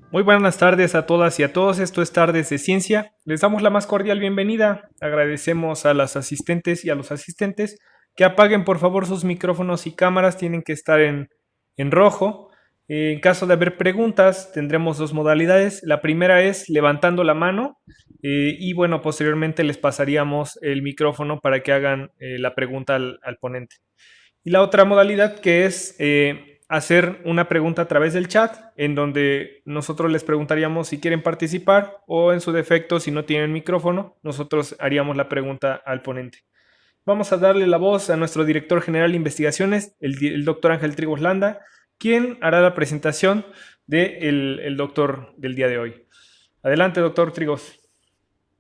Muy buenas tardes a todas y a todos, esto es Tardes de Ciencia. Les damos la más cordial bienvenida. Agradecemos a las asistentes y a los asistentes que apaguen por favor sus micrófonos y cámaras, tienen que estar en rojo. En caso de haber preguntas, tendremos dos modalidades. La primera es levantando la mano y bueno, posteriormente les pasaríamos el micrófono para que hagan la pregunta al ponente. Y la otra modalidad que es hacer una pregunta a través del chat, en donde nosotros les preguntaríamos si quieren participar o en su defecto, si no tienen micrófono, nosotros haríamos la pregunta al ponente. Vamos a darle la voz a nuestro director general de investigaciones, el doctor Ángel Trigos Landa, quien hará la presentación del el doctor del día de hoy. Adelante, doctor Trigos.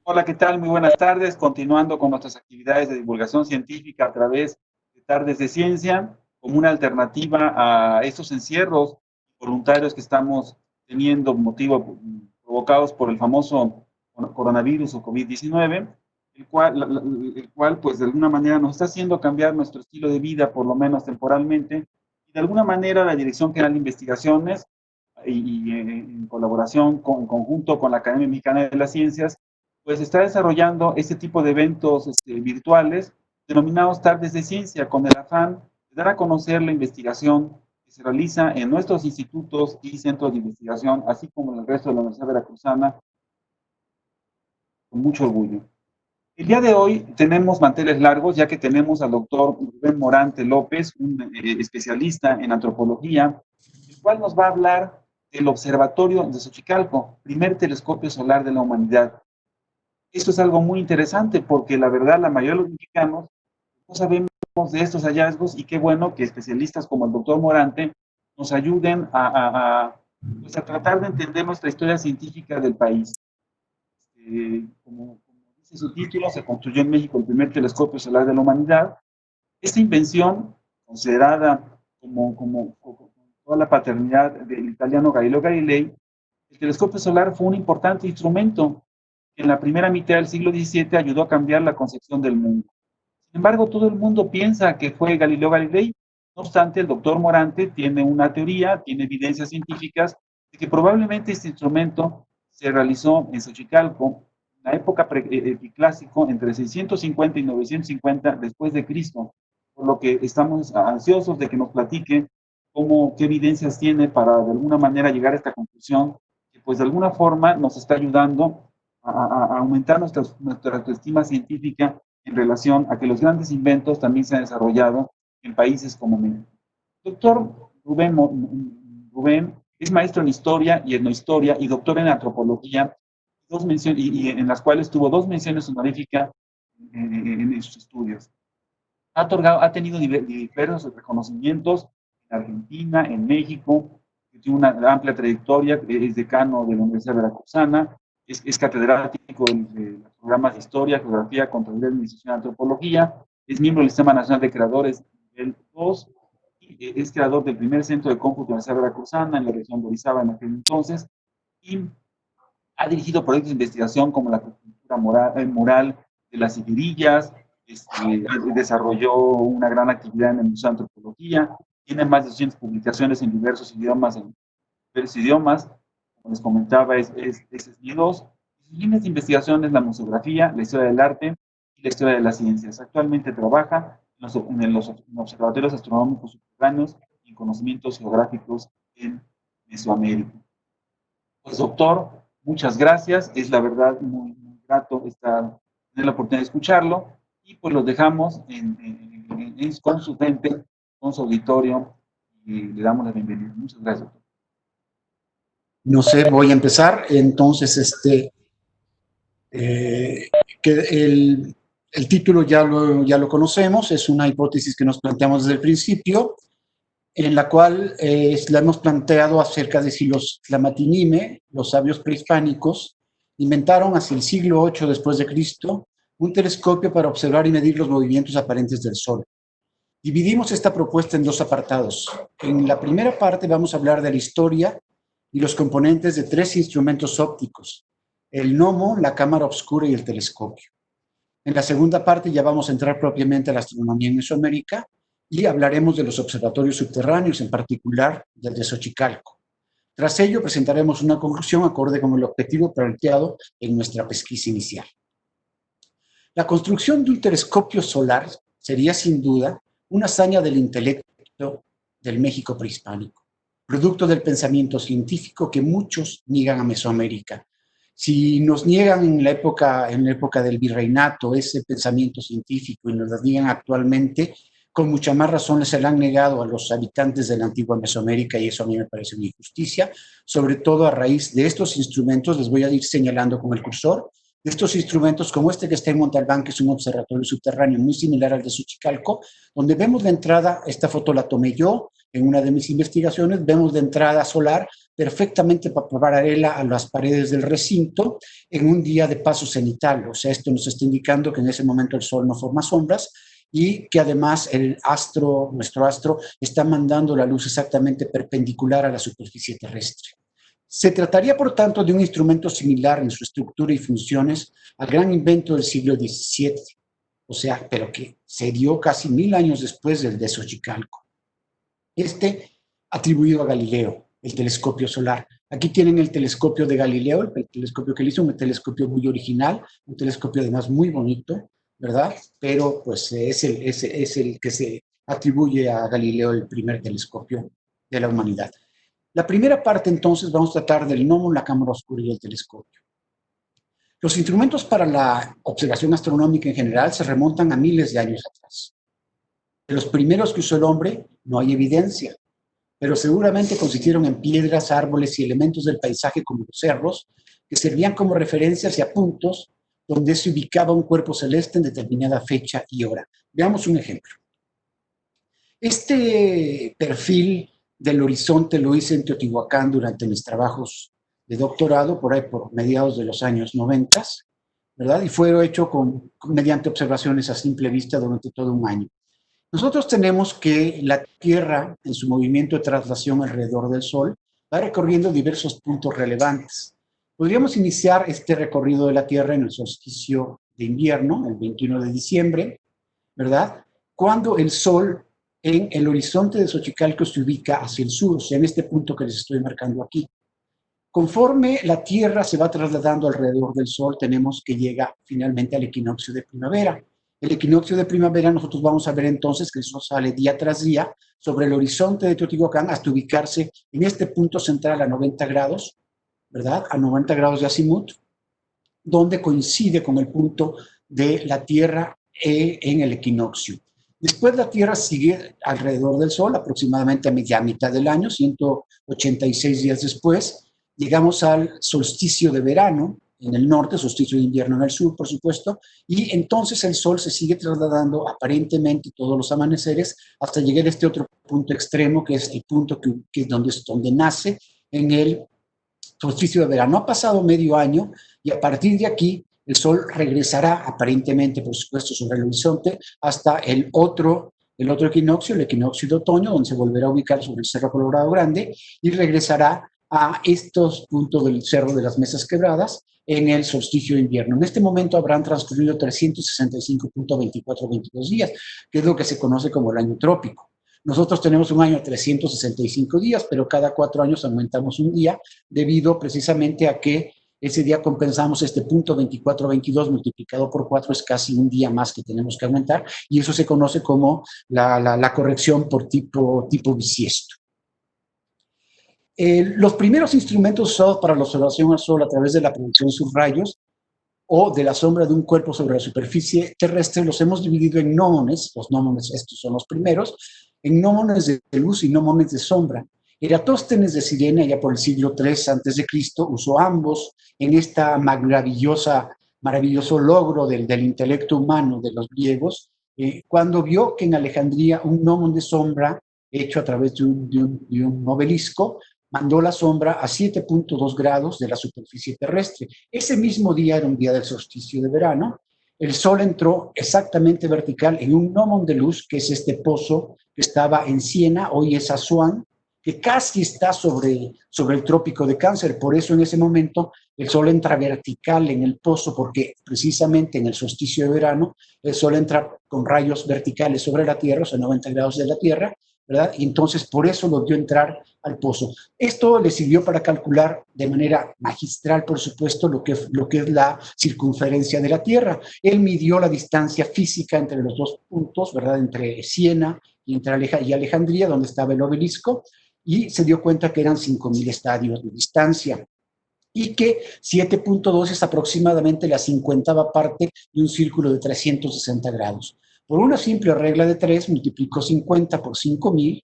Hola, ¿qué tal? Muy buenas tardes. Continuando con nuestras actividades de divulgación científica a través de Tardes de Ciencia, como una alternativa a estos encierros voluntarios que estamos teniendo provocados por el famoso coronavirus o COVID-19, el cual, pues, de alguna manera nos está haciendo cambiar nuestro estilo de vida, por lo menos temporalmente, y de alguna manera la Dirección General de Investigaciones en colaboración, en conjunto con la Academia Mexicana de las Ciencias, pues está desarrollando este tipo de eventos virtuales denominados Tardes de Ciencia, con el afán de dar a conocer la investigación que se realiza en nuestros institutos y centros de investigación, así como en el resto de la Universidad Veracruzana, con mucho orgullo. El día de hoy tenemos manteles largos, ya que tenemos al doctor Rubén Morante López, un especialista en antropología, el cual nos va a hablar del Observatorio de Xochicalco, primer telescopio solar de la humanidad. Esto es algo muy interesante porque la verdad la mayoría de los mexicanos no sabemos de estos hallazgos y qué bueno que especialistas como el doctor Morante nos ayuden pues a tratar de entender nuestra historia científica del país. Como dice su título, se construyó en México el primer telescopio solar de la humanidad. Esta invención, considerada como toda la paternidad del italiano Galileo Galilei, el telescopio solar fue un importante instrumento que en la primera mitad del siglo XVII ayudó a cambiar la concepción del mundo. Sin embargo, todo el mundo piensa que fue Galileo Galilei. No obstante, el doctor Morante tiene una teoría, tiene evidencias científicas de que probablemente este instrumento se realizó en Xochicalco en la época clásico, entre 650 y 950 después de Cristo, por lo que estamos ansiosos de que nos platique qué evidencias tiene para de alguna manera llegar a esta conclusión, que pues de alguna forma nos está ayudando a aumentar nuestra autoestima científica en relación a que los grandes inventos también se han desarrollado en países como México. Doctor Rubén es maestro en historia y etnohistoria y doctor en antropología, en las cuales tuvo dos menciones honoríficas en sus estudios. Ha tenido diversos reconocimientos en Argentina, en México, tiene una amplia trayectoria, es decano de la Universidad Veracruzana, es catedrático de los programas de Historia, Geografía, Contaduría, Administración y Antropología, es miembro del Sistema Nacional de Creadores nivel 2, y es creador del primer centro de cómputo de la Universidad Veracruzana en la región de Orizaba en aquel entonces, y ha dirigido proyectos de investigación como la cultura mural de las Siguirillas, desarrolló una gran actividad en el Museo de Antropología, tiene más de 200 publicaciones en diversos idiomas, como les comentaba, es SNI2. Sus líneas de investigación es la museografía, la historia del arte y la historia de las ciencias. Actualmente trabaja en los observatorios astronómicos subterráneos y en conocimientos geográficos en Mesoamérica. Pues doctor, muchas gracias, es la verdad muy grato tener la oportunidad de escucharlo y pues los dejamos con su gente, con su auditorio y le damos la bienvenida. Muchas gracias, doctor. No sé, voy a empezar. Entonces, que el título ya lo conocemos, es una hipótesis que nos planteamos desde el principio, en la cual la hemos planteado acerca de si los Tlamatinime, los sabios prehispánicos, inventaron hacia el siglo VIII después de Cristo un telescopio para observar y medir los movimientos aparentes del Sol. Dividimos esta propuesta en dos apartados. En la primera parte vamos a hablar de la historia y los componentes de tres instrumentos ópticos: el gnomo, la cámara oscura y el telescopio. En la segunda parte ya vamos a entrar propiamente a la astronomía en Mesoamérica y hablaremos de los observatorios subterráneos, en particular del de Xochicalco. Tras ello, presentaremos una conclusión acorde con el objetivo planteado en nuestra pesquisa inicial. La construcción de un telescopio solar sería sin duda una hazaña del intelecto del México prehispánico, producto del pensamiento científico que muchos niegan a Mesoamérica. Si nos niegan en la época del virreinato ese pensamiento científico y nos lo niegan actualmente, con mucha más razón se le han negado a los habitantes de la antigua Mesoamérica, y eso a mí me parece una injusticia, sobre todo a raíz de estos instrumentos. Les voy a ir señalando con el cursor, de estos instrumentos como este que está en Montalbán, que es un observatorio subterráneo muy similar al de Xochicalco, donde vemos la entrada. Esta foto la tomé yo en una de mis investigaciones. Vemos la entrada solar perfectamente paralela a las paredes del recinto en un día de paso cenital. O sea, esto nos está indicando que en ese momento el sol no forma sombras y que además nuestro astro, está mandando la luz exactamente perpendicular a la superficie terrestre. Se trataría, por tanto, de un instrumento similar en su estructura y funciones al gran invento del siglo XVII, o sea, pero que se dio casi 1000 años después del de Xochicalco. Atribuido a Galileo, el telescopio solar. Aquí tienen el telescopio de Galileo, el telescopio que él hizo, un telescopio muy original, un telescopio además muy bonito, ¿verdad? Pero pues es el que se atribuye a Galileo el primer telescopio de la humanidad. La primera parte, entonces, vamos a tratar del gnomon, la cámara oscura y el telescopio. Los instrumentos para la observación astronómica en general se remontan a miles de años atrás. De los primeros que usó el hombre no hay evidencia, pero seguramente consistieron en piedras, árboles y elementos del paisaje como los cerros, que servían como referencias y a puntos donde se ubicaba un cuerpo celeste en determinada fecha y hora. Veamos un ejemplo. Este perfil del horizonte lo hice en Teotihuacán durante mis trabajos de doctorado, por ahí por mediados de los años 90, ¿verdad? Y fue hecho mediante observaciones a simple vista durante todo un año. Nosotros tenemos que la Tierra, en su movimiento de traslación alrededor del Sol, va recorriendo diversos puntos relevantes. Podríamos iniciar este recorrido de la Tierra en el solsticio de invierno, el 21 de diciembre, ¿verdad? Cuando el Sol en el horizonte de Xochicalco se ubica hacia el sur, o sea, en este punto que les estoy marcando aquí. Conforme la Tierra se va trasladando alrededor del Sol, tenemos que llega finalmente al equinoccio de primavera. El equinoccio de primavera, nosotros vamos a ver entonces que el Sol sale día tras día sobre el horizonte de Teotihuacán hasta ubicarse en este punto central a 90 grados, ¿verdad? A 90 grados de azimut, donde coincide con el punto de la Tierra en el equinoccio. Después la Tierra sigue alrededor del Sol aproximadamente a mitad del año, 186 días después. Llegamos al solsticio de verano en el norte, solsticio de invierno en el sur, por supuesto, y entonces el Sol se sigue trasladando aparentemente todos los amaneceres hasta llegar a este otro punto extremo, que es el punto que es donde nace en el solsticio de verano. Ha pasado medio año y a partir de aquí el Sol regresará aparentemente, por supuesto, sobre el horizonte hasta el otro equinoccio, el equinoccio de otoño, donde se volverá a ubicar sobre el Cerro Colorado Grande y regresará a estos puntos del Cerro de las Mesas Quebradas en el solsticio de invierno. En este momento habrán transcurrido 365.2422 días, que es lo que se conoce como el año trópico. Nosotros tenemos un año de 365 días, pero cada 4 años aumentamos un día debido precisamente a que ese día compensamos este punto 2422 multiplicado por 4, es casi un día más que tenemos que aumentar, y eso se conoce como la corrección por tipo bisiesto. Los primeros instrumentos usados para la observación al Sol a través de la proyección subrayos o de la sombra de un cuerpo sobre la superficie terrestre los hemos dividido en gnómones. Los gnómones, estos son los primeros, en gnómones de luz y gnómones de sombra. Eratóstenes de Cirene, ya por el siglo III a.C., usó ambos en esta maravilloso logro del intelecto humano de los griegos, cuando vio que en Alejandría un gnómon de sombra hecho a través de un obelisco mandó la sombra a 7.2 grados de la superficie terrestre. Ese mismo día era un día del solsticio de verano. El Sol entró exactamente vertical en un gnómon de luz, que es este pozo que estaba en Siena, hoy es Asuán, que casi está sobre el trópico de Cáncer. Por eso en ese momento el Sol entra vertical en el pozo, porque precisamente en el solsticio de verano el Sol entra con rayos verticales sobre la Tierra, o sea, 90 grados de la Tierra, ¿verdad? Y entonces por eso logró entrar al pozo. Esto le sirvió para calcular de manera magistral, por supuesto, lo que es la circunferencia de la Tierra. Él midió la distancia física entre los dos puntos, ¿verdad? Entre Siena y Alejandría, donde estaba el obelisco, y se dio cuenta que eran 5.000 estadios de distancia y que 7.2 es aproximadamente la 50ª parte de un círculo de 360 grados. Por una simple regla de 3, multiplicó 50 por 5.000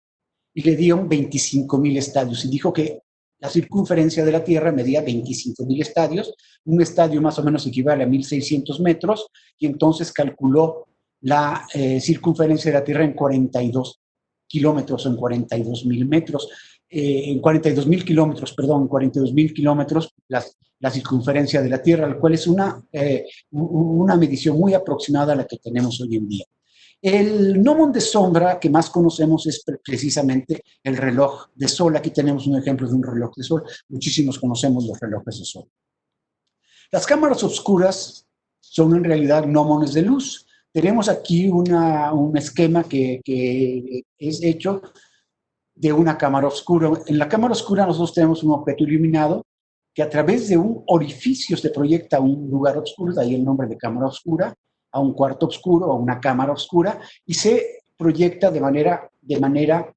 y le dio 25.000 estadios. Y dijo que la circunferencia de la Tierra medía 25.000 estadios. Un estadio más o menos equivale a 1.600 metros, y entonces calculó la circunferencia de la Tierra en 42 kilómetros, en 42.000 metros. En 42.000 kilómetros, perdón, 42.000 kilómetros la circunferencia de la Tierra, lo cual es una medición muy aproximada a la que tenemos hoy en día. El gnomon de sombra que más conocemos es precisamente el reloj de sol. Aquí tenemos un ejemplo de un reloj de sol. Muchísimos conocemos los relojes de sol. Las cámaras oscuras son en realidad gnomones de luz. Tenemos aquí un esquema que es hecho de una cámara oscura. En la cámara oscura nosotros tenemos un objeto iluminado que a través de un orificio se proyecta a un lugar oscuro, de ahí el nombre de cámara oscura, a un cuarto oscuro, a una cámara oscura, y se proyecta de manera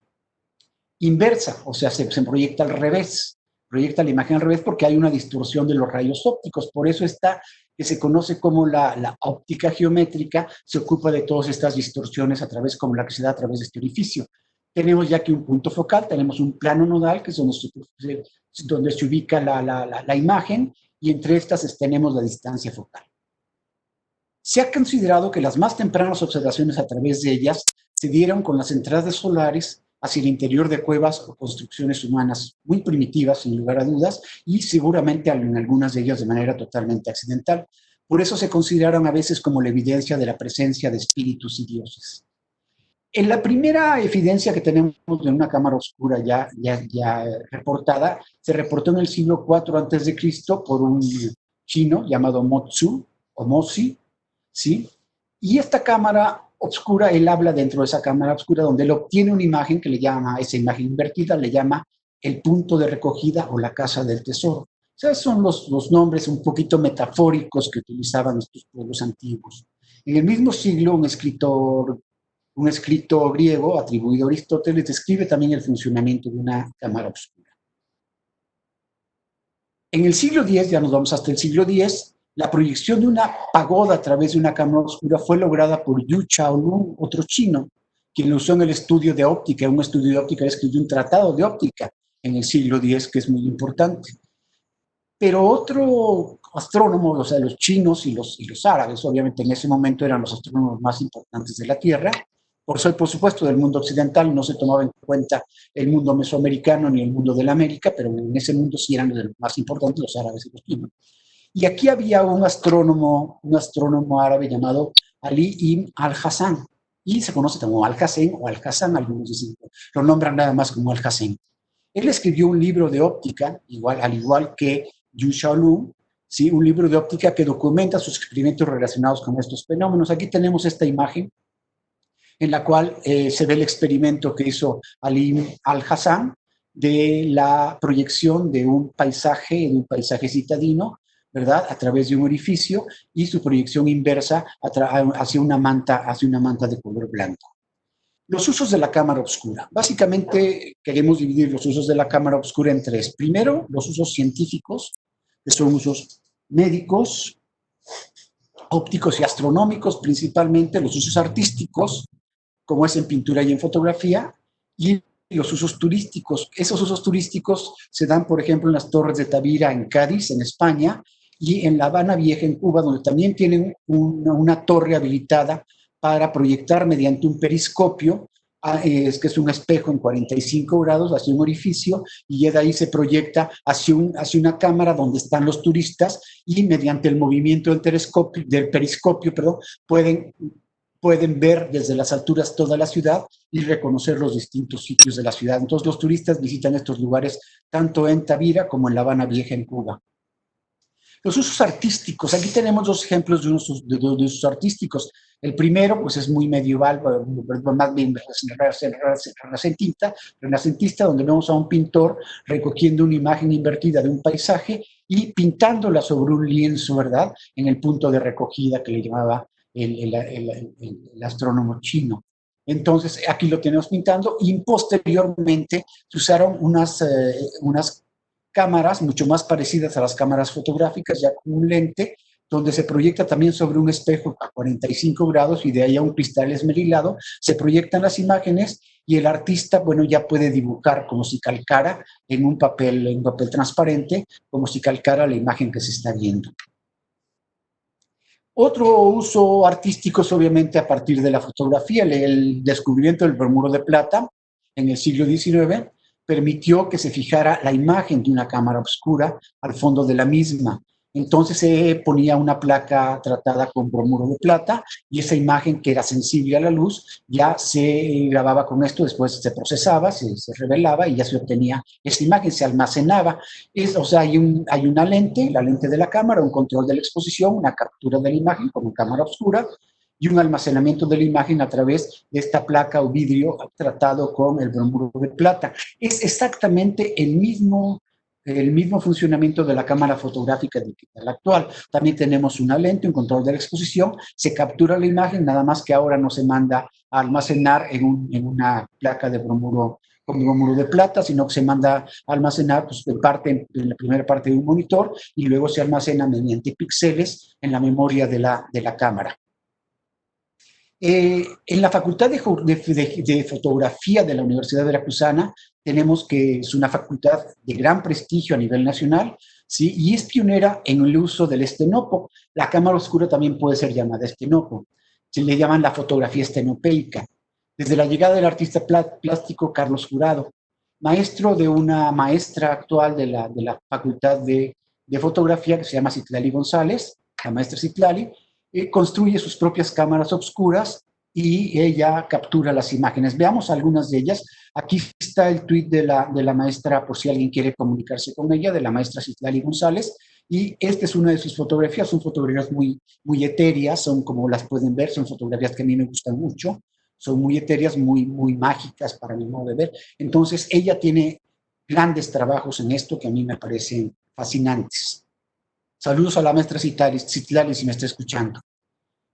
inversa, o sea, se proyecta al revés, proyecta la imagen al revés porque hay una distorsión de los rayos ópticos. Por eso está que se conoce como la óptica geométrica, se ocupa de todas estas distorsiones a través, como la que se da a través de este orificio. Tenemos ya aquí un punto focal, tenemos un plano nodal, que es donde se ubica la imagen, y entre estas tenemos la distancia focal. Se ha considerado que las más tempranas observaciones a través de ellas se dieron con las entradas solares hacia el interior de cuevas o construcciones humanas muy primitivas, sin lugar a dudas, y seguramente en algunas de ellas de manera totalmente accidental. Por eso se consideraron a veces como la evidencia de la presencia de espíritus y dioses. En la primera evidencia que tenemos de una cámara oscura ya reportada, se reportó en el siglo IV a.C. por un chino llamado Motsu, o Mozi, ¿sí? Y esta cámara oscura, él habla dentro de esa cámara oscura donde él obtiene una imagen que le llama, esa imagen invertida, le llama el punto de recogida o la casa del tesoro. O sea, son los nombres un poquito metafóricos que utilizaban estos pueblos antiguos. En el mismo siglo, un escritor griego atribuido a Aristóteles describe también el funcionamiento de una cámara oscura. En el siglo X, ya nos vamos hasta el siglo X, la proyección de una pagoda a través de una cámara oscura fue lograda por Yu Chaolun, otro chino, quien lo usó en el estudio de óptica. Un estudio de óptica, escribió un tratado de óptica en el siglo X, que es muy importante. Pero otro astrónomo, o sea, los chinos y los árabes, obviamente en ese momento eran los astrónomos más importantes de la Tierra, por supuesto del mundo occidental, no se tomaba en cuenta el mundo mesoamericano ni el mundo de la América, pero en ese mundo sí eran los más importantes, los árabes y los chinos. Y aquí había un astrónomo árabe llamado Ali ibn al-Hassan, y se conoce como Al-Hassen o Al-Hassan, algunos dicen, lo nombran nada más como Al-Hassen. Él escribió un libro de óptica, al igual que Yu Shaolun, ¿sí? Un libro de óptica que documenta sus experimentos relacionados con estos fenómenos. Aquí tenemos esta imagen en la cual se ve el experimento que hizo Ali al-Hassan de la proyección de un paisaje citadino, ¿verdad? A través de un orificio, y su proyección inversa hacia una manta de color blanco. Los usos de la cámara oscura. Básicamente queremos dividir los usos de la cámara oscura en tres. Primero, los usos científicos, que son usos médicos, ópticos y astronómicos, principalmente los usos artísticos, como es en pintura y en fotografía, y los usos turísticos. Esos usos turísticos se dan, por ejemplo, en las Torres de Tavira en Cádiz, en España, y en La Habana Vieja, en Cuba, donde también tienen una torre habilitada para proyectar mediante un periscopio, que es un espejo en 45 grados hacia un orificio, y de ahí se proyecta hacia una cámara donde están los turistas, y mediante el movimiento del periscopio, pueden ver desde las alturas toda la ciudad y reconocer los distintos sitios de la ciudad. Entonces los turistas visitan estos lugares tanto en Tavira como en La Habana Vieja en Cuba. Los usos artísticos, aquí tenemos dos ejemplos de usos artísticos. El primero, pues es muy medieval, más bien renacentista, donde vemos a un pintor recogiendo una imagen invertida de un paisaje y pintándola sobre un lienzo, ¿verdad? En el punto de recogida que le llamaba el astrónomo chino. Entonces, aquí lo tenemos pintando y posteriormente se usaron unas cámaras mucho más parecidas a las cámaras fotográficas, ya con un lente, donde se proyecta también sobre un espejo a 45 grados y de ahí a un cristal esmerilado, se proyectan las imágenes y el artista, bueno, ya puede dibujar como si calcara en un papel transparente, como si calcara la imagen que se está viendo. Otro uso artístico es obviamente a partir de la fotografía. El descubrimiento del bromuro de plata en el siglo XIX permitió que se fijara la imagen de una cámara oscura al fondo de la misma. Entonces se ponía una placa tratada con bromuro de plata y esa imagen, que era sensible a la luz, ya se grababa con esto, después se procesaba, se revelaba y ya se obtenía esa imagen, se almacenaba. O sea, hay una lente, la lente de la cámara, un control de la exposición, una captura de la imagen como cámara oscura y un almacenamiento de la imagen a través de esta placa o vidrio tratado con el bromuro de plata. Es exactamente el mismo funcionamiento de la cámara fotográfica digital actual. También tenemos una lente, un control de la exposición, se captura la imagen, nada más que ahora no se manda a almacenar en una placa de bromuro con bromuro de plata, sino que se manda a almacenar pues, en la primera parte de un monitor y luego se almacena mediante píxeles en la memoria de la cámara. En la Facultad de Fotografía de la Universidad Veracruzana tenemos que es una facultad de gran prestigio a nivel nacional, ¿sí? Y es pionera en el uso del estenopo. La cámara oscura también puede ser llamada estenopo. Se le llaman la fotografía estenopeica. Desde la llegada del artista plástico Carlos Jurado, maestro de una maestra actual de la Facultad de Fotografía que se llama Citlali González, la maestra Citlali, construye sus propias cámaras oscuras y ella captura las imágenes. Veamos algunas de ellas. Aquí está el tuit de la maestra, por si alguien quiere comunicarse con ella, de la maestra Citlali González. Y esta es una de sus fotografías, son fotografías muy etéreas, son como las pueden ver, son fotografías que a mí me gustan mucho, son muy etéreas, muy mágicas para mi modo de ver. Entonces, ella tiene grandes trabajos en esto que a mí me parecen fascinantes. Saludos a la maestra Citlali si me está escuchando.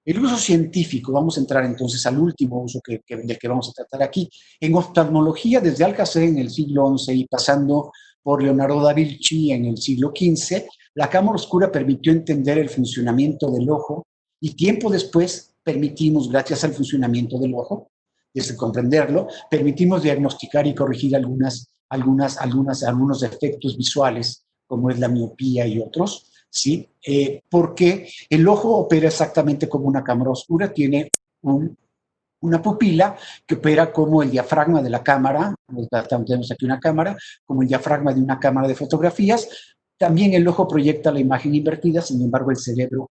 El uso científico, vamos a entrar entonces al último uso del que vamos a tratar aquí. En oftalmología, desde Alcácer en el siglo XI y pasando por Leonardo da Vinci en el siglo XV, la cámara oscura permitió entender el funcionamiento del ojo y tiempo después permitimos, gracias al funcionamiento del ojo, desde comprenderlo, permitimos diagnosticar y corregir algunos defectos visuales, como es la miopía y otros, ¿sí? Porque el ojo opera exactamente como una cámara oscura, tiene una pupila que opera como el diafragma de la cámara, tenemos aquí una cámara, como el diafragma de una cámara de fotografías. También el ojo proyecta la imagen invertida, sin embargo el cerebro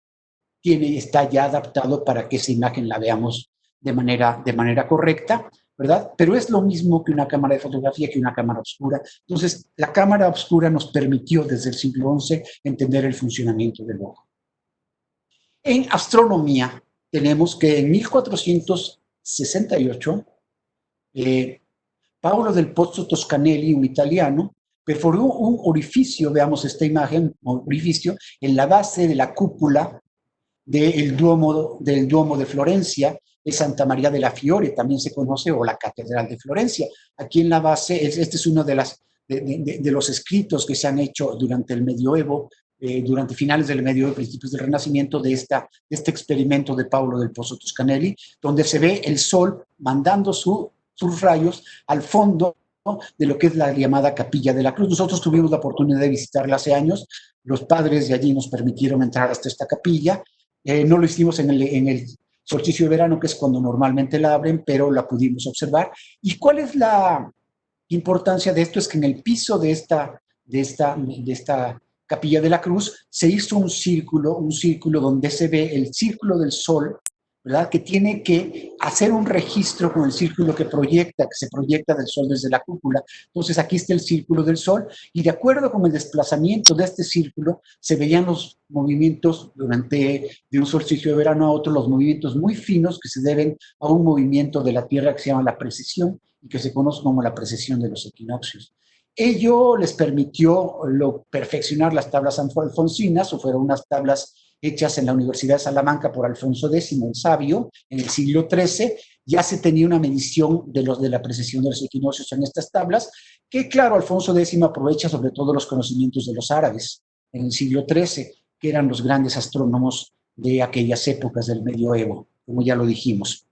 está ya adaptado para que esa imagen la veamos de manera correcta, ¿verdad? Pero es lo mismo que una cámara de fotografía, que una cámara oscura. Entonces, la cámara oscura nos permitió desde el siglo XI entender el funcionamiento del ojo. En astronomía, tenemos que en 1468, Paolo del Pozzo Toscanelli, un italiano, perforó un orificio, veamos esta imagen, un orificio en la base de la cúpula del Duomo de Florencia, de Santa María de la Fiore, también se conoce, o la Catedral de Florencia. Aquí en la base, este es uno de los escritos que se han hecho durante el medioevo, durante finales del medioevo, principios del Renacimiento, de este experimento de Paolo del Pozzo Toscanelli, donde se ve el sol mandando sus rayos al fondo, ¿no?, de lo que es la llamada Capilla de la Cruz. Nosotros tuvimos la oportunidad de visitarla hace años, los padres de allí nos permitieron entrar hasta esta capilla. No lo hicimos en el solsticio de verano, que es cuando normalmente la abren, pero la pudimos observar. ¿Y cuál es la importancia de esto? Es que en el piso de esta Capilla de la Cruz se hizo un círculo donde se ve el círculo del sol ¿verdad? Que tiene que hacer un registro con el círculo que se proyecta del Sol desde la cúpula. Entonces aquí está el círculo del Sol y de acuerdo con el desplazamiento de este círculo se veían los movimientos de un solsticio de verano a otro, los movimientos muy finos que se deben a un movimiento de la Tierra que se llama la precesión y que se conoce como la precesión de los equinoccios. Ello les permitió perfeccionar las tablas alfonsinas, o fueron unas tablas hechas en la Universidad de Salamanca por Alfonso X, el Sabio, en el siglo XIII. Ya se tenía una medición de la precesión de los equinoccios en estas tablas, que claro, Alfonso X aprovecha sobre todo los conocimientos de los árabes en el siglo XIII, que eran los grandes astrónomos de aquellas épocas del medioevo, como ya lo dijimos.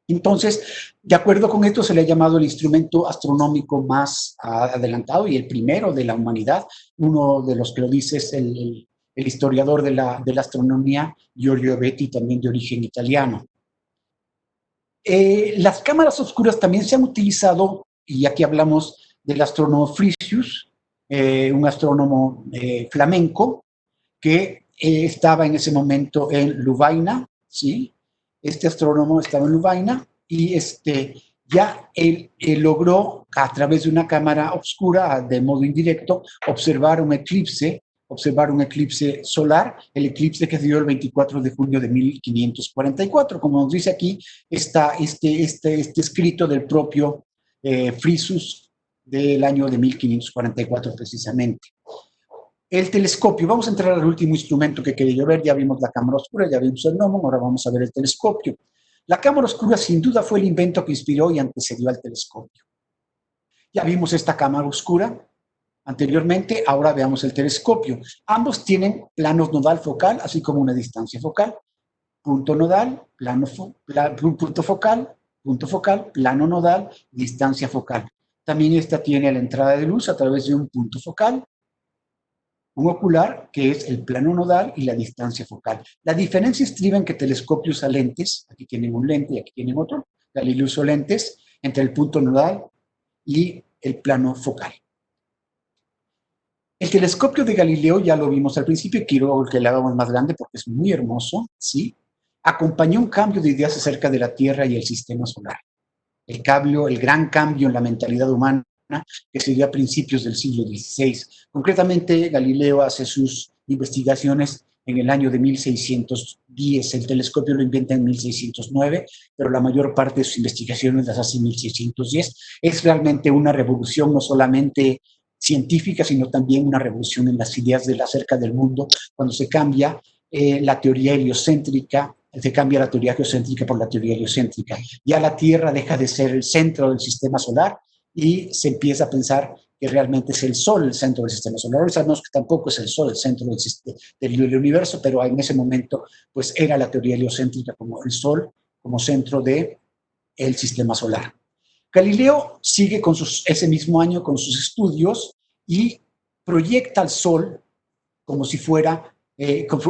Entonces, de acuerdo con esto, se le ha llamado el instrumento astronómico más adelantado y el primero de la humanidad. Uno de los que lo dice es el historiador de la astronomía, Giorgio Betti, también de origen italiano. Las cámaras oscuras también se han utilizado, y aquí hablamos del astrónomo Frisius, un astrónomo flamenco, que estaba en ese momento en Lovaina, ¿sí? Este astrónomo estaba en Lovaina y ya él logró, a través de una cámara oscura, de modo indirecto, observar un eclipse solar, el eclipse que se dio el 24 de junio de 1544. Como nos dice aquí, está este escrito del propio Frisius del año de 1544 precisamente. El telescopio, vamos a entrar al último instrumento que quería yo ver, ya vimos la cámara oscura, ya vimos el gnomon, ahora vamos a ver el telescopio. La cámara oscura sin duda fue el invento que inspiró y antecedió al telescopio. Ya vimos esta cámara oscura anteriormente, ahora veamos el telescopio. Ambos tienen planos nodal focal, así como una distancia focal. Punto nodal, punto focal, plano nodal, distancia focal. También esta tiene la entrada de luz a través de un punto focal, un ocular, que es el plano nodal, y la distancia focal. La diferencia estriba en que telescopio usa lentes, aquí tienen un lente y aquí tienen otro, Galileo usó lentes entre el punto nodal y el plano focal. El telescopio de Galileo, ya lo vimos al principio, quiero que lo hagamos más grande porque es muy hermoso, ¿sí? Acompañó un cambio de ideas acerca de la Tierra y el sistema solar. El gran cambio en la mentalidad humana que se dio a principios del siglo XVI. Concretamente, Galileo hace sus investigaciones en el año de 1610. El telescopio lo inventa en 1609, pero la mayor parte de sus investigaciones las hace en 1610. Es realmente una revolución, no solamente científica, sino también una revolución en las ideas acerca del mundo, cuando se cambia la teoría heliocéntrica, se cambia la teoría geocéntrica por la teoría heliocéntrica. Ya la Tierra deja de ser el centro del sistema solar y se empieza a pensar que realmente es el Sol el centro del sistema solar. Hoy sabemos que tampoco es el Sol el centro del universo, pero en ese momento pues era la teoría heliocéntrica como el Sol como centro del sistema solar. Galileo sigue ese mismo año con sus estudios y proyecta al Sol como si fuera,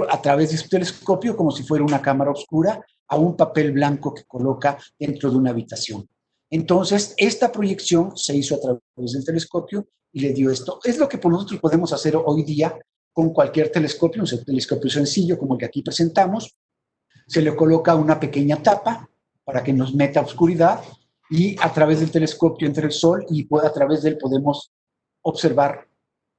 a través de su telescopio, como si fuera una cámara oscura, a un papel blanco que coloca dentro de una habitación. Entonces, esta proyección se hizo a través del telescopio y le dio esto. Es lo que nosotros podemos hacer hoy día con cualquier telescopio, un telescopio sencillo como el que aquí presentamos. Se le coloca una pequeña tapa para que nos meta oscuridad y a través del telescopio entra el Sol y a través de él podemos observar,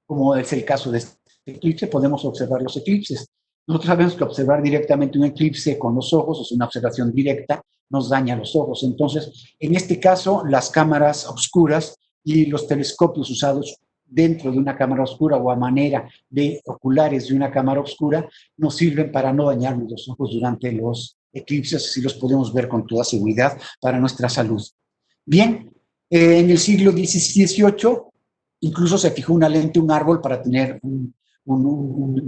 como es el caso de este eclipse, podemos observar los eclipses. Nosotros sabemos que observar directamente un eclipse con los ojos, o sea, una observación directa, nos daña los ojos. Entonces, en este caso, las cámaras oscuras y los telescopios usados dentro de una cámara oscura o a manera de oculares de una cámara oscura nos sirven para no dañarnos los ojos durante los eclipses, así los podemos ver con toda seguridad para nuestra salud. Bien, en el siglo XVIII incluso se fijó una lente, un árbol, para tener un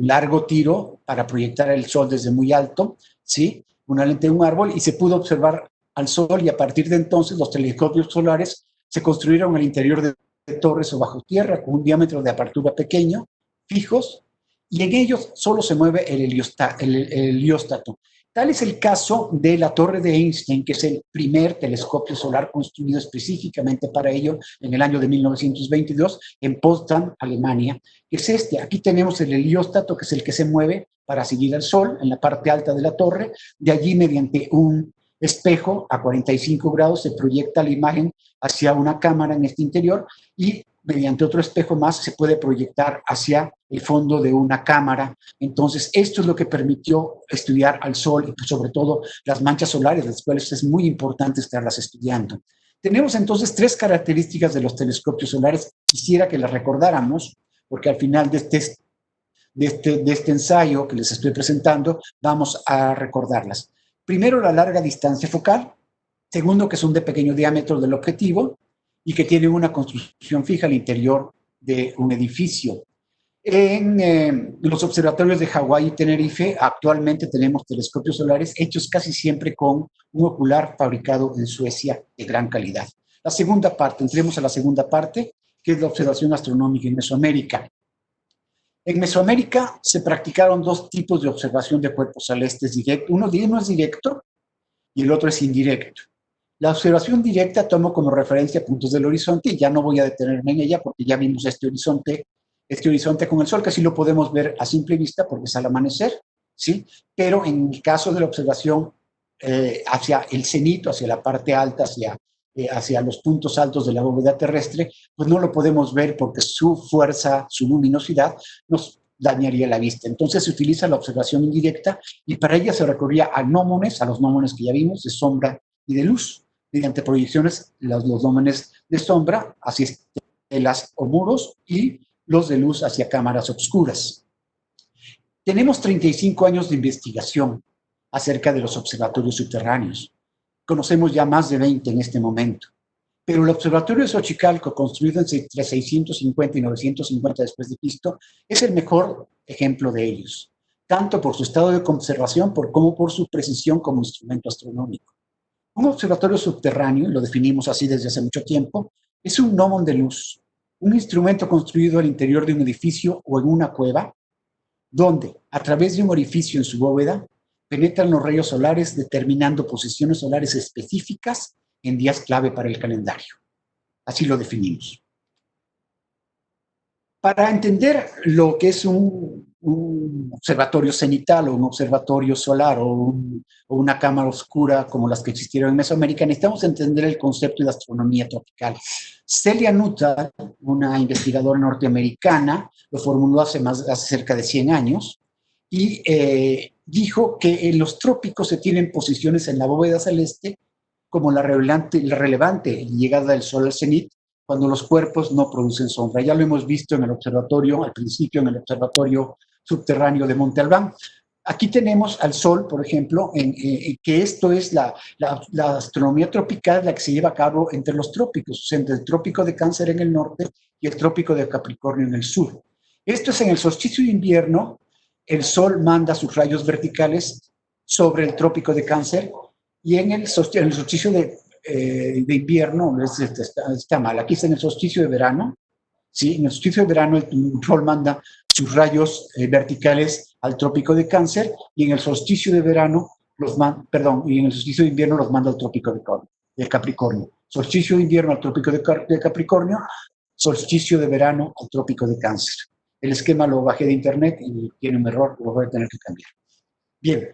largo tiro para proyectar el Sol desde muy alto, ¿sí? Una lente de un árbol, y se pudo observar al Sol, y a partir de entonces los telescopios solares se construyeron al interior de torres o bajo tierra con un diámetro de apertura pequeño, fijos, y en ellos solo se mueve el helióstato. Tal es el caso de la Torre de Einstein, que es el primer telescopio solar construido específicamente para ello en el año de 1922 en Potsdam, Alemania, que es este. Aquí tenemos el helióstato, que es el que se mueve para seguir al Sol en la parte alta de la torre. De allí, mediante un espejo a 45 grados, se proyecta la imagen hacia una cámara en este interior y mediante otro espejo más se puede proyectar hacia el fondo de una cámara. Entonces, esto es lo que permitió estudiar al Sol y sobre todo las manchas solares, las cuales es muy importante estarlas estudiando. Tenemos entonces 3 características de los telescopios solares. Quisiera que las recordáramos, porque al final de este ensayo que les estoy presentando, vamos a recordarlas. Primero, la larga distancia focal. Segundo, que son de pequeño diámetro del objetivo y que tienen una construcción fija al interior de un edificio. En los observatorios de Hawái y Tenerife actualmente tenemos telescopios solares hechos casi siempre con un ocular fabricado en Suecia de gran calidad. La segunda parte, entremos a la segunda parte, que es la observación astronómica en Mesoamérica. En Mesoamérica se practicaron 2 tipos de observación de cuerpos celestes directos. Uno es directo y el otro es indirecto. La observación directa tomo como referencia puntos del horizonte y ya no voy a detenerme en ella porque ya vimos este horizonte con el Sol, que sí lo podemos ver a simple vista porque es al amanecer, ¿sí? Pero en el caso de la observación hacia el cenit, hacia la parte alta, hacia los puntos altos de la bóveda terrestre, pues no lo podemos ver porque su fuerza, su luminosidad nos dañaría la vista. Entonces se utiliza la observación indirecta y para ella se recurría a los nómones que ya vimos, de sombra y de luz, mediante proyecciones, los nómones de sombra hacia estelas o muros y los de luz hacia cámaras oscuras. Tenemos 35 años de investigación acerca de los observatorios subterráneos. Conocemos ya más de 20 en este momento. Pero el observatorio de Xochicalco, construido entre 650 y 950 después de Cristo, es el mejor ejemplo de ellos, tanto por su estado de conservación como por su precisión como instrumento astronómico. Un observatorio subterráneo, lo definimos así desde hace mucho tiempo, es un gnomon de luz, un instrumento construido al interior de un edificio o en una cueva, donde, a través de un orificio en su bóveda, penetran los rayos solares determinando posiciones solares específicas en días clave para el calendario. Así lo definimos. Para entender lo que es un observatorio cenital o un observatorio solar o una cámara oscura como las que existieron en Mesoamérica, necesitamos entender el concepto de astronomía tropical. Celia Nuttall, una investigadora norteamericana, lo formuló hace cerca de 100 años y dijo que en los trópicos se tienen posiciones en la bóveda celeste como la relevante llegada del Sol al cenit, cuando los cuerpos no producen sombra. Ya lo hemos visto en el observatorio, al principio en el observatorio subterráneo de Monte Albán. Aquí tenemos al Sol, por ejemplo, que esto es la astronomía tropical, la que se lleva a cabo entre los trópicos, entre el trópico de Cáncer en el norte y el trópico de Capricornio en el sur. Esto es en el solsticio de invierno, el Sol manda sus rayos verticales sobre el trópico de Cáncer y en el solsticio de invierno, está mal, aquí está en el solsticio de verano, ¿sí? En el solsticio de verano el Sol manda sus rayos verticales al trópico de Cáncer y en el solsticio de verano y en el solsticio de invierno los manda al trópico de Capricornio. Solsticio de invierno al trópico de Capricornio, solsticio de verano al trópico de Cáncer. El esquema lo bajé de internet y tiene un error, lo voy a tener que cambiar. Bien,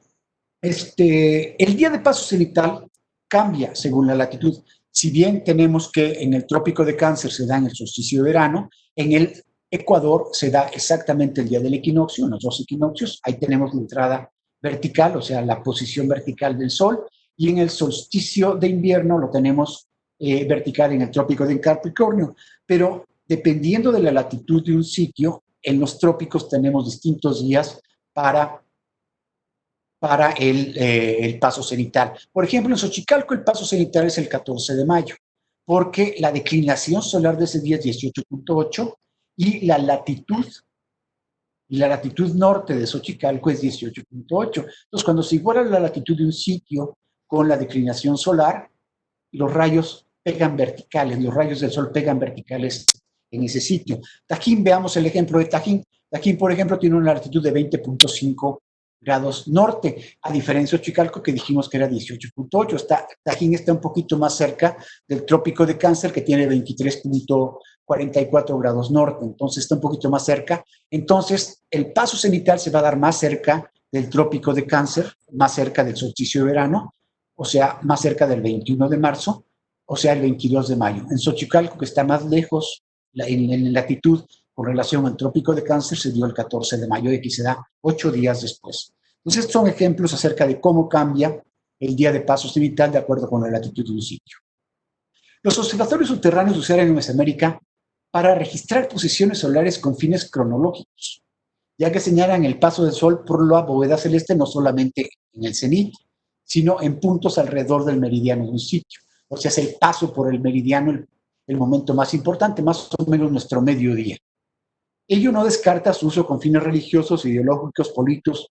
el día de paso cenital cambia según la latitud. Si bien tenemos que en el trópico de Cáncer se da en el solsticio de verano, en el Ecuador se da exactamente el día del equinoccio, en los 2 equinoccios, ahí tenemos la entrada vertical, o sea, la posición vertical del Sol, y en el solsticio de invierno lo tenemos vertical en el trópico de Capricornio, pero dependiendo de la latitud de un sitio, en los trópicos tenemos distintos días para el paso cenital. Por ejemplo, en Xochicalco el paso cenital es el 14 de mayo, porque la declinación solar de ese día es 18.8 y la latitud norte de Xochicalco es 18.8. Entonces, cuando se iguala la latitud de un sitio con la declinación solar, los rayos pegan verticales, los rayos del Sol pegan verticales en ese sitio. Tajín, veamos el ejemplo de Tajín. Tajín, por ejemplo, tiene una latitud de 20.5 grados norte, a diferencia de Xochicalco que dijimos que era 18.8. Tajín está un poquito más cerca del trópico de Cáncer que tiene 23.44 grados norte, entonces está un poquito más cerca. Entonces el paso cenital se va a dar más cerca del trópico de Cáncer, más cerca del solsticio de verano, o sea, más cerca del 21 de marzo, o sea, el 22 de mayo. En Xochicalco, que está más lejos en latitud con relación al trópico de Cáncer, se dio el 14 de mayo y aquí se da 8 días después. Entonces, estos son ejemplos acerca de cómo cambia el día de paso cenital de acuerdo con la latitud de un sitio. Los observatorios subterráneos se usaron en Mesoamérica para registrar posiciones solares con fines cronológicos, ya que señalan el paso del Sol por la bóveda celeste no solamente en el cenit, sino en puntos alrededor del meridiano de un sitio. O sea, es el paso por el meridiano el momento más importante, más o menos nuestro mediodía. Ello no descarta su uso con fines religiosos, ideológicos,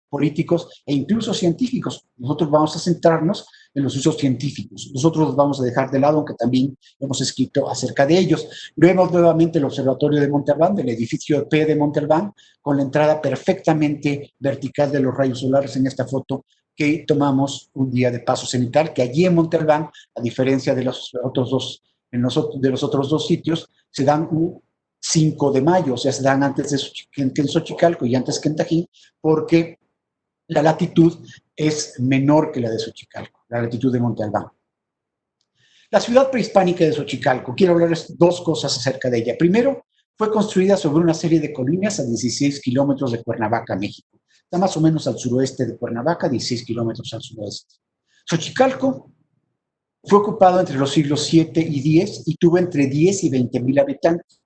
políticos e incluso científicos. Nosotros vamos a centrarnos en los usos científicos. Nosotros los vamos a dejar de lado, aunque también hemos escrito acerca de ellos. Vemos nuevamente el observatorio de Monte Albán, del edificio P de Monte Albán, con la entrada perfectamente vertical de los rayos solares en esta foto que tomamos un día de paso cenital, que allí en Monte Albán, a diferencia de los otros dos sitios, se dan un 5 de mayo, o sea, se dan antes que en Xochicalco y antes que en Tajín, porque la latitud es menor que la de Xochicalco, la latitud de Monte Albán. La ciudad prehispánica de Xochicalco, quiero hablarles dos cosas acerca de ella. Primero, fue construida sobre una serie de colinas a 16 kilómetros de Cuernavaca, México. Está más o menos al suroeste de Cuernavaca, 16 kilómetros al suroeste. Xochicalco fue ocupado entre los siglos 7 y 10 y tuvo entre 10 y 20 mil habitantes.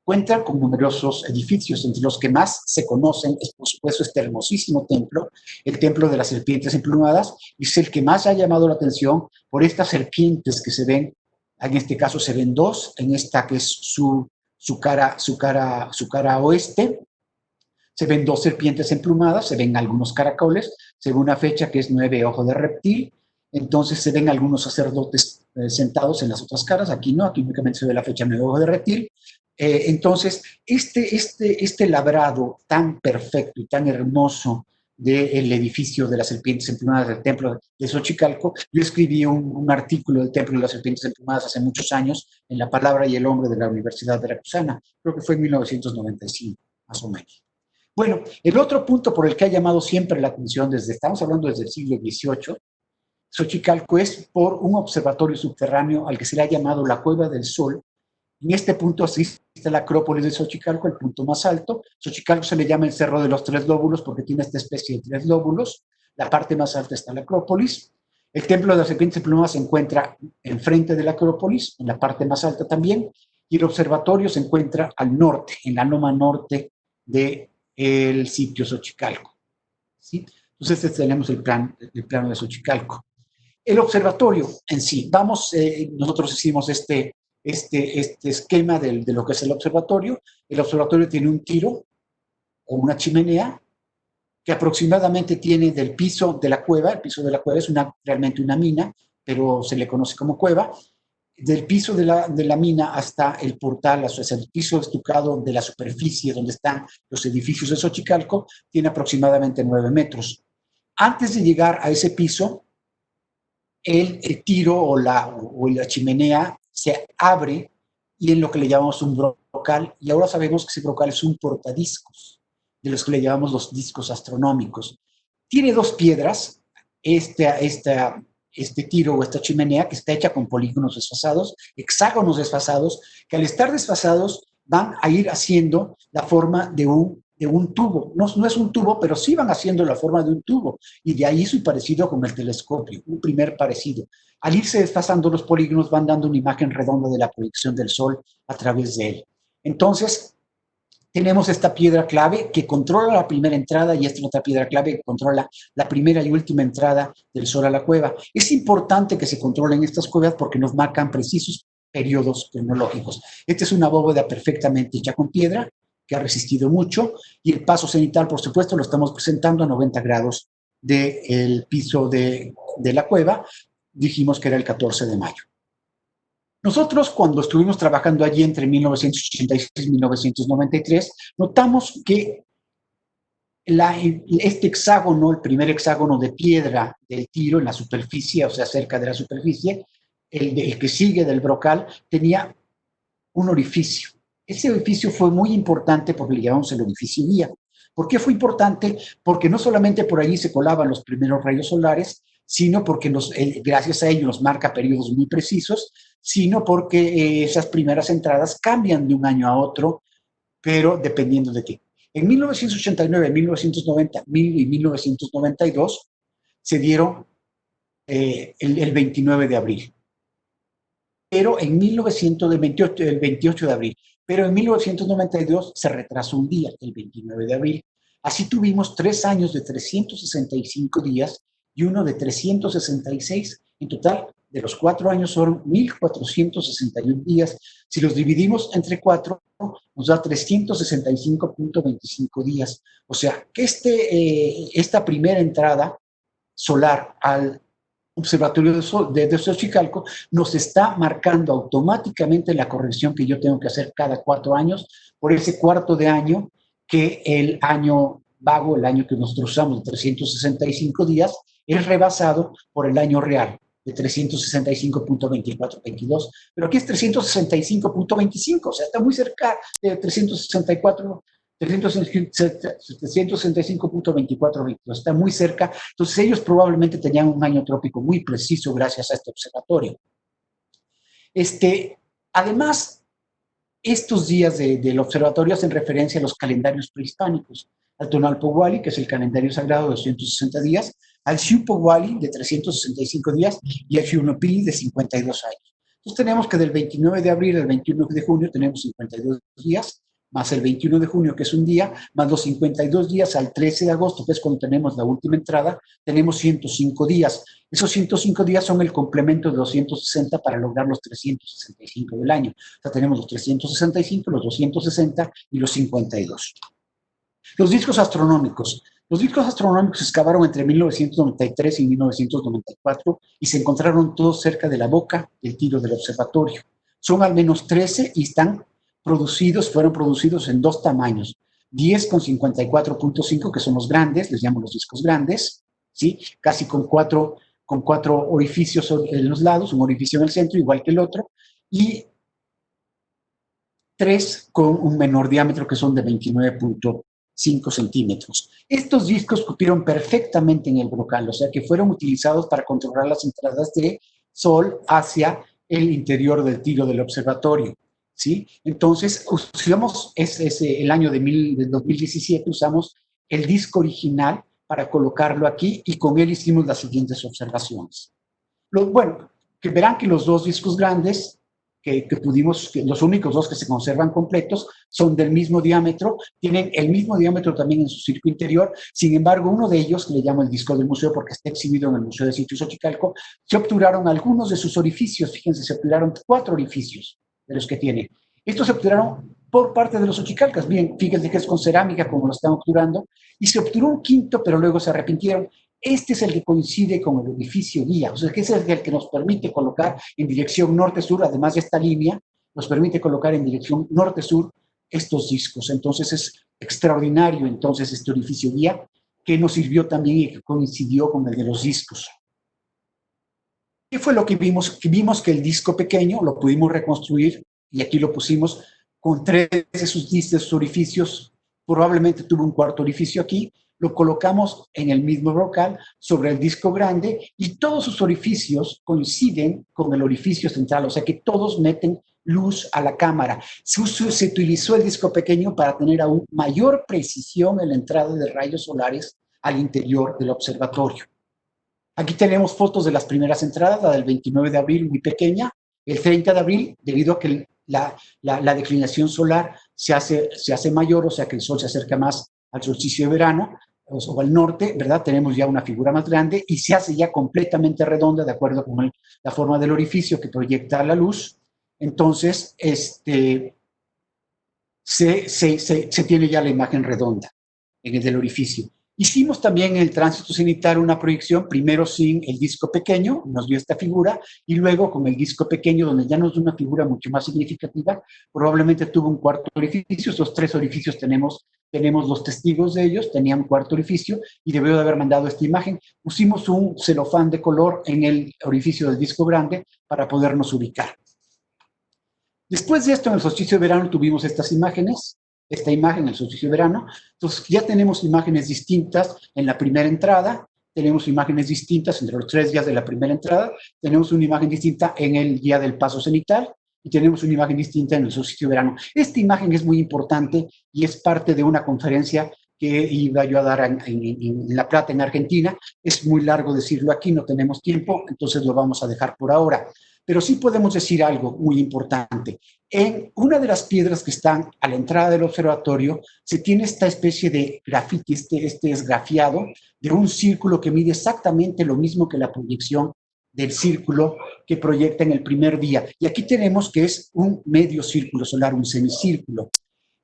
Cuenta con numerosos edificios, entre los que más se conocen es, por supuesto, este hermosísimo templo, el Templo de las Serpientes Emplumadas, y es el que más ha llamado la atención por estas serpientes que se ven. En este caso se ven dos, en esta que es su cara oeste, se ven dos serpientes emplumadas, se ven algunos caracoles, según una fecha que es 9 ojo de reptil. Entonces se ven algunos sacerdotes sentados en las otras caras, aquí no, aquí únicamente se ve la fecha 9 ojo de reptil. Entonces, este labrado tan perfecto y tan hermoso del edificio de las serpientes emplumadas del templo de Xochicalco, yo escribí un artículo del templo de las serpientes emplumadas hace muchos años en La Palabra y el Hombre de la Universidad Veracruzana, creo que fue en 1995, más o menos. Bueno, el otro punto por el que ha llamado siempre la atención, estamos hablando desde el siglo XVIII, Xochicalco es por un observatorio subterráneo al que se le ha llamado la Cueva del Sol. En este punto asiste la Acrópolis de Xochicalco, el punto más alto. Xochicalco se le llama el Cerro de los Tres Lóbulos porque tiene esta especie de tres lóbulos. La parte más alta está la Acrópolis. El Templo de las Serpientes Emplumadas se encuentra enfrente de la Acrópolis, en la parte más alta también. Y el observatorio se encuentra al norte, en la loma norte del sitio Xochicalco. ¿Sí? Entonces, tenemos el plano de Xochicalco. El observatorio en sí, nosotros hicimos este esquema de lo que es el observatorio. El observatorio tiene un tiro o una chimenea que aproximadamente tiene del piso de la cueva, el piso de la cueva es realmente una mina, pero se le conoce como cueva, del piso de la mina hasta el portal, o sea, el piso estucado de la superficie donde están los edificios de Xochicalco, tiene aproximadamente 9 metros. Antes de llegar a ese piso, el tiro o la chimenea se abre y en lo que le llamamos un brocal, y ahora sabemos que ese brocal es un portadiscos, de los que le llamamos los discos astronómicos. Tiene dos piedras, este tiro o esta chimenea, que está hecha con polígonos desfasados, hexágonos desfasados, que al estar desfasados van a ir haciendo la forma de un tubo. No es un tubo, pero sí van haciendo la forma de un tubo. Y de ahí su parecido con el telescopio, un primer parecido. Al irse desfasando los polígonos van dando una imagen redonda de la proyección del Sol a través de él. Entonces, tenemos esta piedra clave que controla la primera entrada y esta otra piedra clave que controla la primera y última entrada del Sol a la cueva. Es importante que se controlen estas cuevas porque nos marcan precisos periodos cronológicos. Esta es una bóveda perfectamente hecha con piedra, que ha resistido mucho, y el paso cenital, por supuesto, lo estamos presentando a 90 grados del piso de la cueva. Dijimos que era el 14 de mayo. Nosotros, cuando estuvimos trabajando allí entre 1986 y 1993, notamos que Este hexágono, el primer hexágono de piedra del tiro en la superficie, o sea, cerca de la superficie, el que sigue del brocal, tenía un orificio. Ese orificio fue muy importante porque le llamamos el orificio guía. ¿Por qué fue importante? Porque no solamente por allí se colaban los primeros rayos solares, sino porque gracias a ello nos marca periodos muy precisos, sino porque esas primeras entradas cambian de un año a otro, pero dependiendo de qué. En 1989, 1990 y 1992 se dieron el 29 de abril. Pero en 1928, el 28 de abril, pero en 1992 se retrasó un día, el 29 de abril. Así tuvimos 3 años de 365 días y uno de 366. En total, de los 4 años son 1.461 días. Si los dividimos entre 4, nos da 365.25 días. O sea, que esta primera entrada solar al Observatorio de Xochicalco nos está marcando automáticamente la corrección que yo tengo que hacer cada 4 años por ese cuarto de año que el año vago, el año que nosotros usamos de 365 días, es rebasado por el año real de 365.2422, pero aquí es 365.25, o sea, está muy cerca de 765.2422, está muy cerca. Entonces ellos probablemente tenían un año trópico muy preciso gracias a este observatorio. Además, estos días del observatorio hacen referencia a los calendarios prehispánicos, al Tonalpohualli, que es el calendario sagrado de 260 días, al Xiuhpohualli de 365 días y al Xiuhnopilli de 52 años. Entonces tenemos que del 29 de abril al 21 de junio tenemos 52 días, más el 21 de junio, que es un día, más los 52 días al 13 de agosto, que es cuando tenemos la última entrada, tenemos 105 días. Esos 105 días son el complemento de 260 para lograr los 365 del año. O sea, tenemos los 365, los 260 y los 52. Los discos astronómicos. Los discos astronómicos se excavaron entre 1993 y 1994 y se encontraron todos cerca de la boca del tiro del observatorio. Son al menos 13 y fueron producidos en 2 tamaños. 10 con 54.5, que son los grandes, les llamo los discos grandes, ¿sí? Casi con cuatro orificios en los lados, un orificio en el centro, igual que el otro, y 3 con un menor diámetro, que son de 29.5 centímetros. Estos discos cupieron perfectamente en el brocal, o sea que fueron utilizados para controlar las entradas de sol hacia el interior del tiro del observatorio, ¿sí? Entonces, usamos el año del 2017, usamos el disco original para colocarlo aquí y con él hicimos las siguientes observaciones. Bueno, que verán que los 2 discos grandes que los únicos 2 que se conservan completos son del mismo diámetro, tienen el mismo diámetro también en su circo interior. Sin embargo, uno de ellos, que le llamo el disco del museo porque está exhibido en el Museo de Sitio Xochicalco, se obturaron algunos de sus orificios. Fíjense, se obturaron 4 orificios de los que tiene. Estos se obturaron por parte de los xochicalcas. Bien, fíjense que es con cerámica como lo están obturando, y se obturó un quinto, pero luego se arrepintieron. Este es el que coincide con el edificio guía, o sea, que es el que nos permite colocar en dirección norte-sur, además de esta línea, nos permite colocar en dirección norte-sur estos discos. Entonces es extraordinario entonces este orificio guía, que nos sirvió también y que coincidió con el de los discos. ¿Qué fue lo que vimos? Vimos que el disco pequeño lo pudimos reconstruir, y aquí lo pusimos con 3 de sus orificios, probablemente tuvo un cuarto orificio aquí, lo colocamos en el mismo brocal sobre el disco grande y todos sus orificios coinciden con el orificio central, o sea que todos meten luz a la cámara. Se utilizó el disco pequeño para tener aún mayor precisión en la entrada de rayos solares al interior del observatorio. Aquí tenemos fotos de las primeras entradas, la del 29 de abril, muy pequeña, el 30 de abril, debido a que la declinación solar se hace mayor, o sea que el sol se acerca más al solsticio de verano, o al norte, ¿verdad? Tenemos ya una figura más grande y se hace ya completamente redonda de acuerdo con la forma del orificio que proyecta la luz. Entonces, se tiene ya la imagen redonda en el del orificio. Hicimos también en el tránsito cenital una proyección, primero sin el disco pequeño, nos dio esta figura, y luego con el disco pequeño, donde ya nos dio una figura mucho más significativa, probablemente tuvo un cuarto orificio. Estos 3 orificios tenemos tenemos los testigos de ellos, tenía un cuarto orificio y debió de haber mandado esta imagen. Pusimos un celofán de color en el orificio del disco grande para podernos ubicar. Después de esto, en el solsticio de verano tuvimos estas imágenes, esta imagen en el solsticio de verano. Entonces ya tenemos imágenes distintas en la primera entrada, tenemos imágenes distintas entre los 3 días de la primera entrada, tenemos una imagen distinta en el día del paso cenital y tenemos una imagen distinta en el solsticio de verano. Esta imagen es muy importante y es parte de una conferencia que iba yo a dar en La Plata, en Argentina. Es muy largo decirlo aquí, no tenemos tiempo, entonces lo vamos a dejar por ahora. Pero sí podemos decir algo muy importante. En una de las piedras que están a la entrada del observatorio se tiene esta especie de grafiti, este esgrafiado de un círculo que mide exactamente lo mismo que la proyección del círculo que proyecta en el primer día. Y aquí tenemos que es un medio círculo solar, un semicírculo.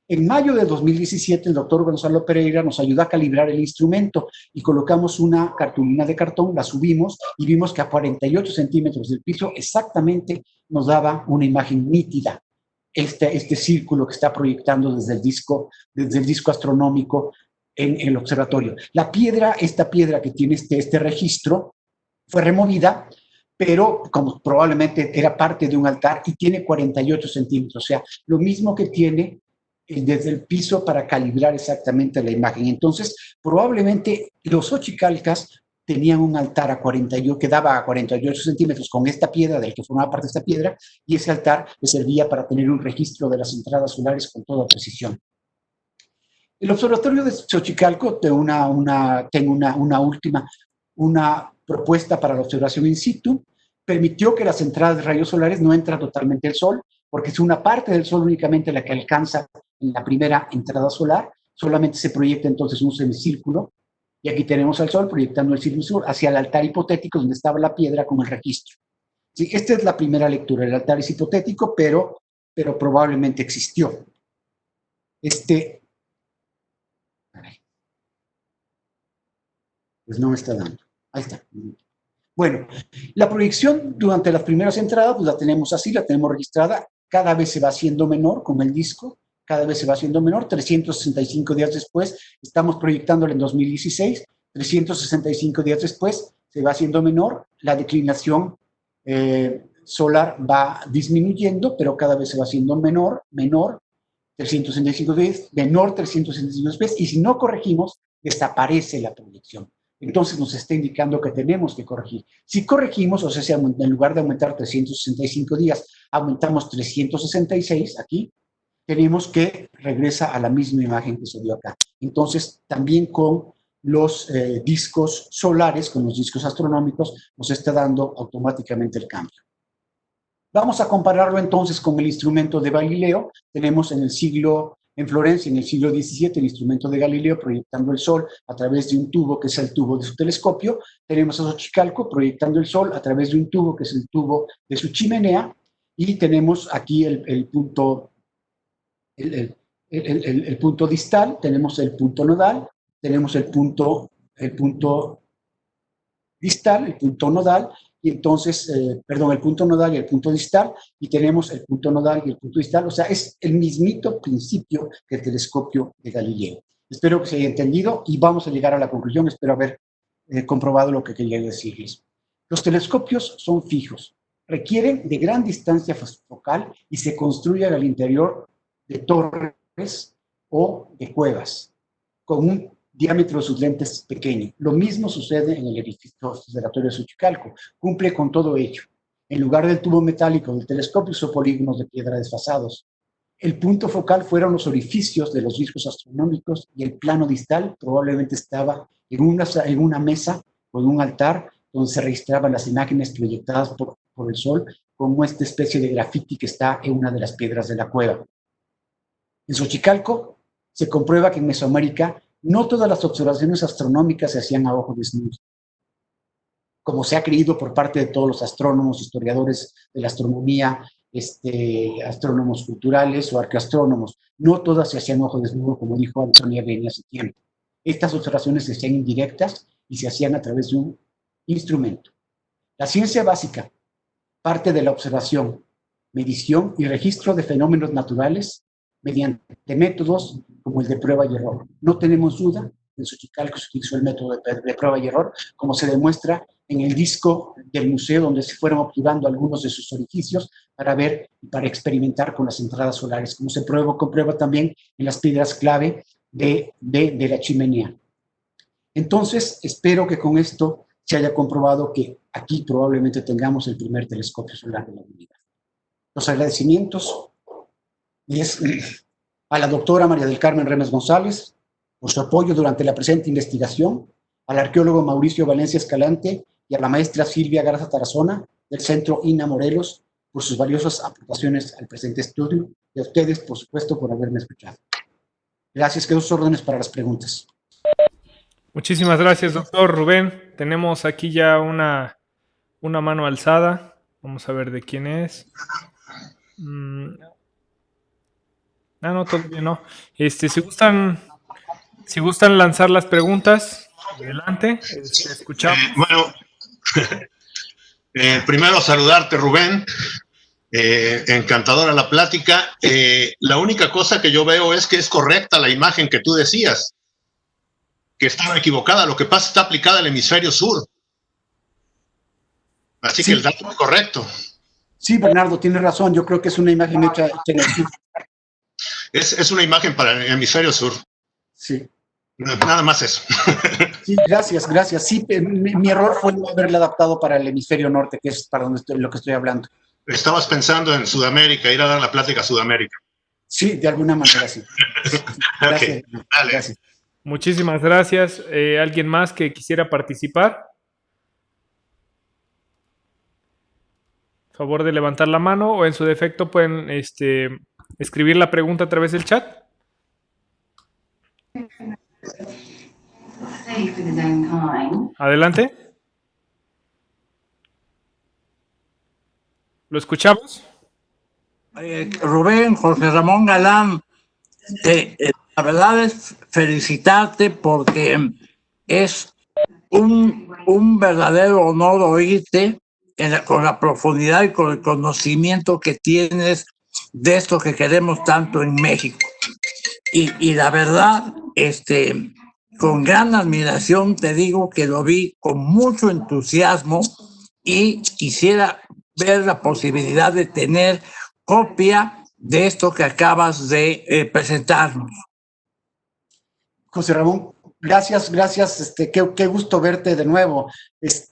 En mayo de 2017, el doctor Gonzalo Pereira nos ayudó a calibrar el instrumento y colocamos una cartulina de cartón, la subimos y vimos que a 48 centímetros del piso exactamente nos daba una imagen nítida. Este círculo que está proyectando desde el disco astronómico en el observatorio. La piedra, esta piedra que tiene este registro, fue removida, pero como probablemente era parte de un altar y tiene 48 centímetros, o sea, lo mismo que tiene desde el piso para calibrar exactamente la imagen. Entonces, probablemente los Xochicalcas tenían un altar que daba a 48 centímetros con esta piedra, del que formaba parte de esta piedra, y ese altar le servía para tener un registro de las entradas solares con toda precisión. El observatorio de Xochicalco tengo una propuesta para la observación in situ. Permitió que las entradas de rayos solares no entran totalmente el sol, porque es una parte del sol únicamente la que alcanza en la primera entrada solar. Solamente se proyecta entonces un semicírculo, y aquí tenemos al sol proyectando el círculo sur hacia el altar hipotético donde estaba la piedra con el registro. Sí, esta es la primera lectura. El altar es hipotético, pero probablemente existió. Pues no me está dando. Ahí está. Bueno, la proyección durante las primeras entradas, pues la tenemos así, la tenemos registrada. Cada vez se va haciendo menor con el disco, cada vez se va haciendo menor. 365 días después, estamos proyectándolo en 2016. 365 días después, se va haciendo menor. La declinación solar va disminuyendo, pero cada vez se va haciendo menor. 365 días, menor 365 días, y si no corregimos, desaparece la proyección. Entonces nos está indicando que tenemos que corregir. Si corregimos, o sea, si en lugar de aumentar 365 días, aumentamos 366 aquí, tenemos que regresa a la misma imagen que se vio acá. Entonces, también con los discos solares, con los discos astronómicos, nos está dando automáticamente el cambio. Vamos a compararlo entonces con el instrumento de Galileo. Tenemos en Florencia, en el siglo XVII, el instrumento de Galileo proyectando el Sol a través de un tubo que es el tubo de su telescopio. Tenemos a Xochicalco proyectando el Sol a través de un tubo que es el tubo de su chimenea. Y tenemos aquí el punto distal, tenemos el punto nodal, tenemos el punto distal, el punto nodal, y entonces, el punto nodal y el punto distal, y tenemos el punto nodal y el punto distal, o sea, es el mismito principio que el telescopio de Galileo. Espero que se haya entendido y vamos a llegar a la conclusión, espero haber comprobado lo que quería decirles. Los telescopios son fijos, requieren de gran distancia focal y se construyen al interior de torres o de cuevas, con un diámetro de sus lentes pequeño. Lo mismo sucede en el observatorio de Xochicalco. Cumple con todo ello. En lugar del tubo metálico del telescopio, son polígonos de piedra desfasados. El punto focal fueron los orificios de los discos astronómicos y el plano distal probablemente estaba en una mesa o en un altar donde se registraban las imágenes proyectadas por el Sol, como esta especie de grafiti que está en una de las piedras de la cueva. En Xochicalco se comprueba que en Mesoamérica no todas las observaciones astronómicas se hacían a ojo desnudo, como se ha creído por parte de todos los astrónomos, historiadores de la astronomía, astrónomos culturales o arqueoastrónomos. No todas se hacían a ojo desnudo, como dijo Antonia Beni hace tiempo. Estas observaciones se hacían indirectas y se hacían a través de un instrumento. La ciencia básica parte de la observación, medición y registro de fenómenos naturales mediante métodos como como el de prueba y error. No tenemos duda, en Xochicalco se utilizó el método de prueba y error, como se demuestra en el disco del museo, donde se fueron obturando algunos de sus orificios para ver y para experimentar con las entradas solares, como se comprueba también en las piedras clave de la chimenea. Entonces, espero que con esto se haya comprobado que aquí probablemente tengamos el primer telescopio solar de la humanidad. Los agradecimientos es a la doctora María del Carmen Remes González por su apoyo durante la presente investigación, al arqueólogo Mauricio Valencia Escalante y a la maestra Silvia Garza Tarazona del Centro INA Morelos por sus valiosas aportaciones al presente estudio y a ustedes, por supuesto, por haberme escuchado. Gracias, quedo a sus órdenes para las preguntas. Muchísimas gracias, doctor Rubén. Tenemos aquí ya una mano alzada. Vamos a ver de quién es. No, todavía no. Si gustan lanzar las preguntas, adelante. Escuchamos. Bueno, primero saludarte, Rubén. Encantadora la plática. La única cosa que yo veo es que es correcta la imagen que tú decías, que estaba equivocada. Lo que pasa está aplicada al hemisferio sur. Así sí, que el dato es correcto. Sí, Bernardo, tienes razón. Yo creo que es una imagen hecha en el sur. Es una imagen para el hemisferio sur. Sí. Nada más eso. Sí, gracias. Sí, mi error fue no haberla adaptado para el hemisferio norte, que es para lo que estoy hablando. Estabas pensando en Sudamérica, ir a dar la plática a Sudamérica. Sí, de alguna manera sí. Gracias. Okay, dale. Gracias. Muchísimas gracias. ¿Alguien más que quisiera participar? Favor de levantar la mano o en su defecto pueden escribir la pregunta a través del chat. Adelante. ¿Lo escuchamos? Rubén, José Ramón Galán, la verdad es felicitarte porque es un verdadero honor oírte con la profundidad y con el conocimiento que tienes de esto que queremos tanto en México. Y la verdad, con gran admiración te digo que lo vi con mucho entusiasmo y quisiera ver la posibilidad de tener copia de esto que acabas de presentarnos. José Ramón, gracias, qué gusto verte de nuevo.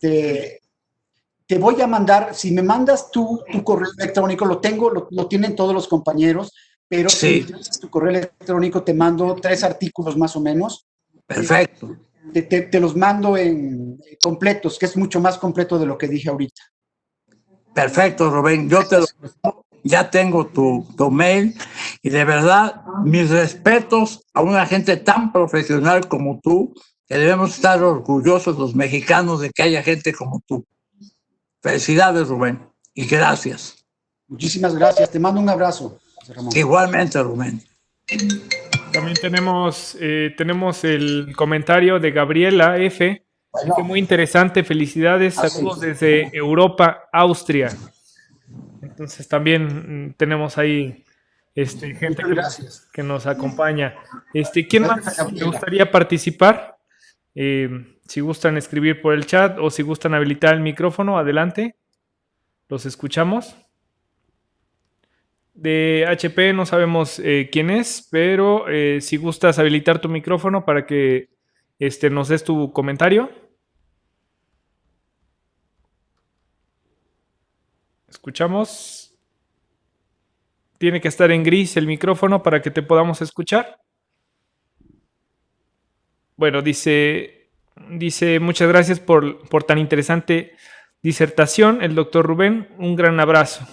Te voy a mandar, si me mandas tu correo electrónico, lo tengo, lo tienen todos los compañeros, pero sí. Si me mandas tu correo electrónico, te mando 3 artículos más o menos. Perfecto. Te los mando en completos, que es mucho más completo de lo que dije ahorita. Perfecto, Rubén. Yo ya tengo tu mail y de verdad mis respetos a una gente tan profesional como tú, que debemos estar orgullosos los mexicanos de que haya gente como tú. Felicidades, Rubén, y gracias. Muchísimas gracias. Te mando un abrazo, José Ramón. Igualmente, Rubén. También tenemos el comentario de Gabriela F. Bueno. Fue muy interesante. Felicidades. Saludos desde Europa, Austria. Entonces también tenemos ahí gente que nos acompaña. ¿Quién más le gustaría participar? Si gustan escribir por el chat o si gustan habilitar el micrófono, adelante. Los escuchamos. De HP no sabemos quién es, pero si gustas habilitar tu micrófono para que nos des tu comentario. Escuchamos. Tiene que estar en gris el micrófono para que te podamos escuchar. Bueno, dice muchas gracias por tan interesante disertación, el doctor Rubén. Un gran abrazo.